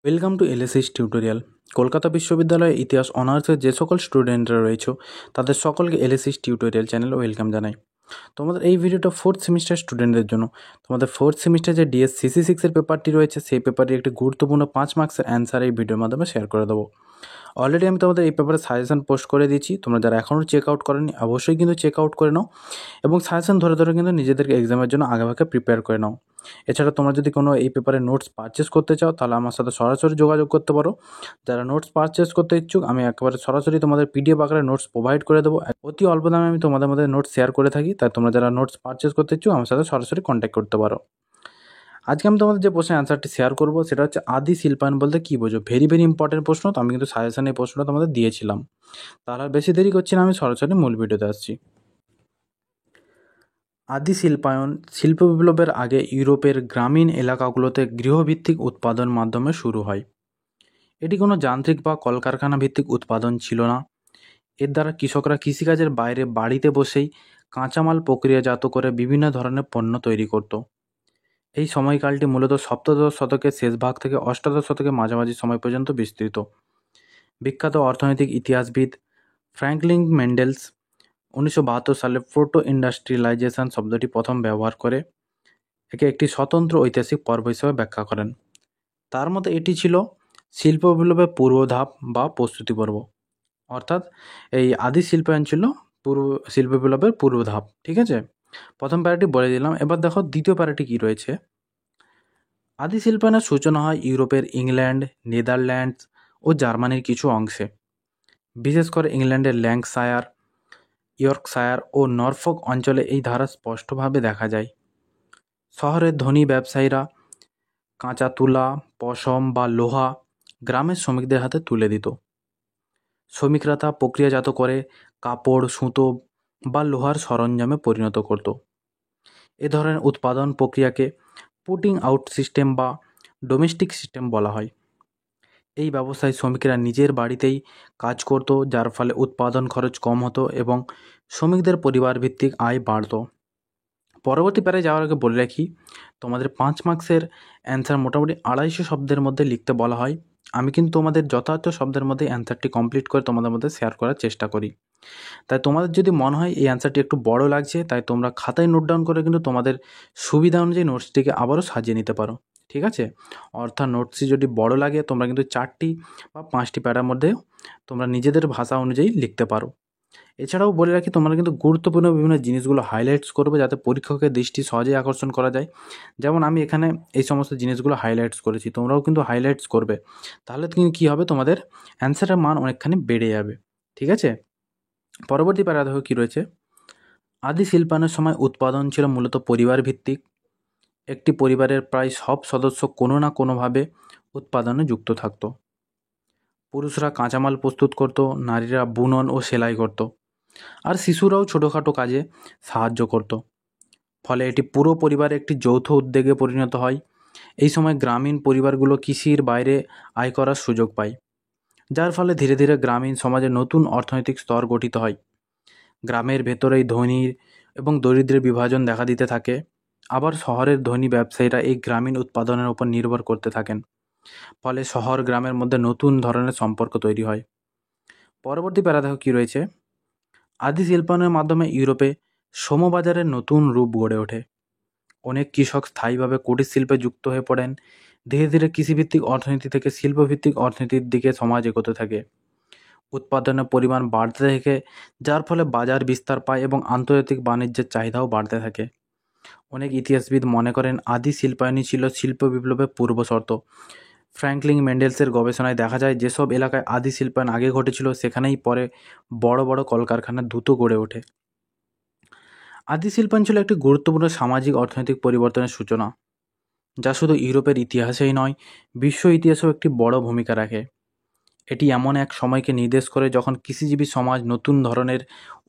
Welcome to LSS tutorial. Kolkata বিশ্ববিদ্যালয়ের ইতিহাস অনার্সের যে সকল স্টুডেন্টরা রয়েছে তাদের সকলকে এলএসএস টিউটোরিয়াল চ্যানেলে ওয়েলকাম জানাই। তোমাদের এই ভিডিওটা ফোর্থ সেমিস্টার স্টুডেন্টদের জন্য। তোমাদের ফোর্থ সেমিস্টার যে ডিএস সিসি সিক্সের পেপারটি রয়েছে সেই পেপারের একটি গুরুত্বপূর্ণ 5 মার্কসের অ্যান্সার এই ভিডিওর মাধ্যমে শেয়ার করে দেবো। অলরেডি আমি তোমাদের এই পেপারে সাজেশন পোস্ট করে দিয়েছি, তোমরা যারা এখনও চেক আউট করেনি অবশ্যই কিন্তু চেক আউট করে নাও এবং সাজেশন ধরে ধরে কিন্তু নিজেদেরকে এক্সামের জন্য আগেভাগে প্রিপেয়ার করে নাও। এছাড়া তোমরা যদি কোনো এই পেপারে নোটস পারচেস করতে চাও তাহলে আমার সাথে সরাসরি যোগাযোগ করতে পারো। যারা নোটস পারচেস করতে ইচ্ছুক আমি একেবারে সরাসরি তোমাদের পিডিএফ আকারে নোটস প্রোভাইড করে দেবো। অতি অল্প দামে আমি তোমাদের মধ্যে নোটস শেয়ার করে থাকি, তাই তোমরা যারা নোটস পারচেস করতে ইচ্ছুক আমার সাথে সরাসরি কন্ট্যাক্ট করতে পারো। আজকে আমি তোমাদের যে প্রশ্নের অ্যান্সারটি শেয়ার করবো সেটা হচ্ছে আদি শিল্পায়ন বলতে কী বোঝো। ভেরি ভেরি ইম্পর্টেন্ট প্রশ্ন, তো আমি কিন্তু সাজেশনে এই প্রশ্নটা তোমাদের দিয়েছিলাম। তাহলে আর বেশি দেরি করছি না, আমি সরাসরি মূল ভিডিওতে আসছি। আদি শিল্পায়ন শিল্প বিপ্লবের আগে ইউরোপের গ্রামীণ এলাকাগুলোতে গৃহভিত্তিক উৎপাদন মাধ্যমে শুরু হয়। এটি কোনো যান্ত্রিক বা কলকারখানা ভিত্তিক উৎপাদন ছিল না। এর দ্বারা কৃষকরা কৃষিকাজের বাইরে বাড়িতে বসেই কাঁচামাল প্রক্রিয়াজাত করে বিভিন্ন ধরনের পণ্য তৈরি করত। এই সময়কালটি মূলত সপ্তদশ শতকের শেষ ভাগ থেকে অষ্টাদশ শতকের মাঝামাঝি সময় পর্যন্ত বিস্তৃত। বিখ্যাত অর্থনৈতিক ইতিহাসবিদ ফ্র্যাঙ্কলিন মেন্ডেলস 1972 সালে প্রোটো ইন্ডাস্ট্রিয়ালাইজেশন শব্দটি প্রথম ব্যবহার করে একে একটি স্বতন্ত্র ঐতিহাসিক পর্ব হিসেবে ব্যাখ্যা করেন। তার মতে এটি ছিল শিল্প বিপ্লবের পূর্বধাপ বা প্রস্তুতি পর্ব, অর্থাৎ এই আদি শিল্পায়ন ছিল শিল্প বিপ্লবের পূর্বধাপ। ঠিক আছে, প্রথম প্যারাটি বলে দিলাম। এবার দেখো দ্বিতীয় প্যারাটি কী রয়েছে। আদি শিল্পায়নের সূচনা হয় ইউরোপের ইংল্যান্ড, নেদারল্যান্ডস ও জার্মানির কিছু অংশে। বিশেষ করে ইংল্যান্ডের ল্যাঙ্কশায়ার, ইয়র্কশায়ার ও নরফোক অঞ্চলে এই ধারা স্পষ্টভাবে দেখা যায়। শহরের ধনী ব্যবসায়ীরা কাঁচা তুলা, পশম বা লোহা গ্রামের শ্রমিকদের হাতে তুলে দিত। শ্রমিকরা তা প্রক্রিয়াজাত করে কাপড়, সুতো বা লোহার সরঞ্জামে পরিণত করত। এ ধরনের উৎপাদন প্রক্রিয়াকে পুটিং আউট সিস্টেম বা ডোমেস্টিক সিস্টেম বলা হয়। এই ব্যবস্থায় শ্রমিকেরা নিজের বাড়িতেই কাজ করত, যার ফলে উৎপাদন খরচ কম হতো এবং শ্রমিকদের পরিবারভিত্তিক আয় বাড়ত। পরবর্তী প্যারায় যাওয়ার আগে বলে রাখি, তোমাদের 5 মার্কসের অ্যান্সার মোটামুটি 250 শব্দের মধ্যে লিখতে বলা হয়। আমি কিন্তু তোমাদের যথার্থ শব্দের মধ্যে অ্যান্সারটি কমপ্লিট করে তোমাদের মধ্যে শেয়ার করার চেষ্টা করি। তাই তোমাদের যদি মনে হয় এই অ্যান্সারটি একটু বড় লাগছে, তাই তোমরা খাতায় নোট ডাউন করে কিন্তু তোমাদের সুবিধা অনুযায়ী নোটসটিকে আবারও সাজিয়ে নিতে পারো। ঠিক আছে, অর্থাৎ নোটসটি যদি বড় লাগে তোমরা কিন্তু 4টি বা 5টি প্যারার মধ্যে তোমরা নিজেদের ভাষা অনুযায়ী লিখতে পারো। এছাড়াও বলে রাখি, তোমরা কিন্তু গুরুত্বপূর্ণ বিভিন্ন জিনিসগুলো হাইলাইটস করবে যাতে পরীক্ষকের দৃষ্টি সহজেই আকর্ষণ করা যায়। যেমন আমি এখানে এই সমস্ত জিনিসগুলো হাইলাইটস করেছি, তোমরাও কিন্তু হাইলাইটস করবে, তাহলে কিন্তু কী হবে, তোমাদের অ্যান্সারের মান অনেকখানি বেড়ে যাবে। ঠিক আছে, পরবর্তী প্যারা দেখো কী রয়েছে। আদি শিল্পায়নের সময় উৎপাদন ছিল মূলত পরিবার ভিত্তিক। একটি পরিবারের প্রায় সব সদস্য কোনো না কোনোভাবে উৎপাদনে যুক্ত থাকত। পুরুষরা কাঁচামাল প্রস্তুত করত, নারীরা বুনন ও সেলাই করত, আর শিশুরাও ছোটোখাটো কাজে সাহায্য করত। ফলে এটি পুরো পরিবারে একটি যৌথ উদ্যোগে পরিণত হয়। এই সময় গ্রামীণ পরিবারগুলো কৃষির বাইরে আয় করার সুযোগ পায়, যার ফলে ধীরে ধীরে গ্রামীণ সমাজে নতুন অর্থনৈতিক স্তর গঠিত হয়। গ্রামের ভেতরেই ধনীর এবং দরিদ্রের বিভাজন দেখা দিতে থাকে। আবার শহরের ধনী ব্যবসায়ীরা এই গ্রামীণ উৎপাদনের উপর নির্ভর করতে থাকেন। ফলে শহর গ্রামের মধ্যে নতুন ধরনের সম্পর্ক তৈরি হয়। পরবর্তী প্যারা দেখো কী রয়েছে। আদি শিল্পায়নের মাধ্যমে ইউরোপে শ্রমবাজারের নতুন রূপ গড়ে ওঠে। অনেক কৃষক স্থায়ীভাবে কুটির শিল্পে যুক্ত হয়ে পড়েন। ধীরে ধীরে কৃষিভিত্তিক অর্থনীতি থেকে শিল্পভিত্তিক অর্থনীতির দিকে সমাজ এগোতে থাকে। উৎপাদনের পরিমাণ বাড়তে থাকে, যার ফলে বাজার বিস্তার পায় এবং আন্তর্জাতিক বাণিজ্যের চাহিদাও বাড়তে থাকে। অনেক ইতিহাসবিদ মনে করেন আদি শিল্পায়নই ছিল শিল্প বিপ্লবের পূর্বশর্ত। ফ্র্যাঙ্কলিন মেন্ডেলসের গবেষণায় দেখা যায় যেসব এলাকায় আদি শিল্পায়ন আগে ঘটেছিল সেখানেই পরে বড় বড় কলকারখানা দ্রুত গড়ে ওঠে। আদি শিল্পায়ন ছিল একটি গুরুত্বপূর্ণ সামাজিক অর্থনৈতিক পরিবর্তনের সূচনা, যা শুধু ইউরোপের ইতিহাসেই নয় বিশ্ব ইতিহাসেও একটি বড় ভূমিকা রাখে। এটি এমন এক সময়কে নির্দেশ করে যখন কৃষিজীবী সমাজ নতুন ধরনের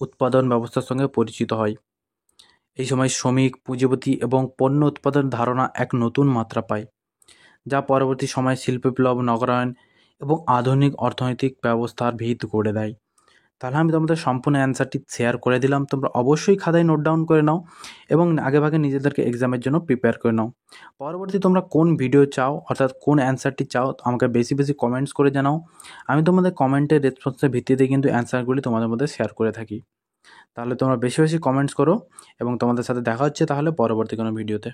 উৎপাদন ব্যবস্থার সঙ্গে পরিচিত হয়। এই সময় শ্রমিক, পুঁজিপতি এবং পণ্য উৎপাদন ধারণা এক নতুন মাত্রা পায়, যা পরবর্তী সময়ে শিল্প বিপ্লব, নগরায়ন এবং আধুনিক অর্থনৈতিক ব্যবস্থার ভিত গড়ে দেয়। তাহলে আমি তোমাদের সম্পূর্ণ অ্যান্সারটি শেয়ার করে দিলাম। তোমরা অবশ্যই খাতায় নোট ডাউন করে নাও এবং আগেভাগে নিজেদেরকে এক্সামের জন্য প্রিপেয়ার করে নাও। পরবর্তী তোমরা কোন ভিডিও চাও, অর্থাৎ কোন অ্যান্সারটি চাও, আমাকে বেশি বেশি কমেন্টস করে জানাও। আমি তোমাদের কমেন্টের রেসপন্সের ভিত্তিতে কিন্তু অ্যান্সারগুলি তোমাদের মধ্যে শেয়ার করে থাকি। তাহলে তোমরা বেশি বেশি কমেন্টস করো এবং তোমাদের সাথে দেখা হচ্ছে তাহলে পরবর্তী কোনো ভিডিওতে।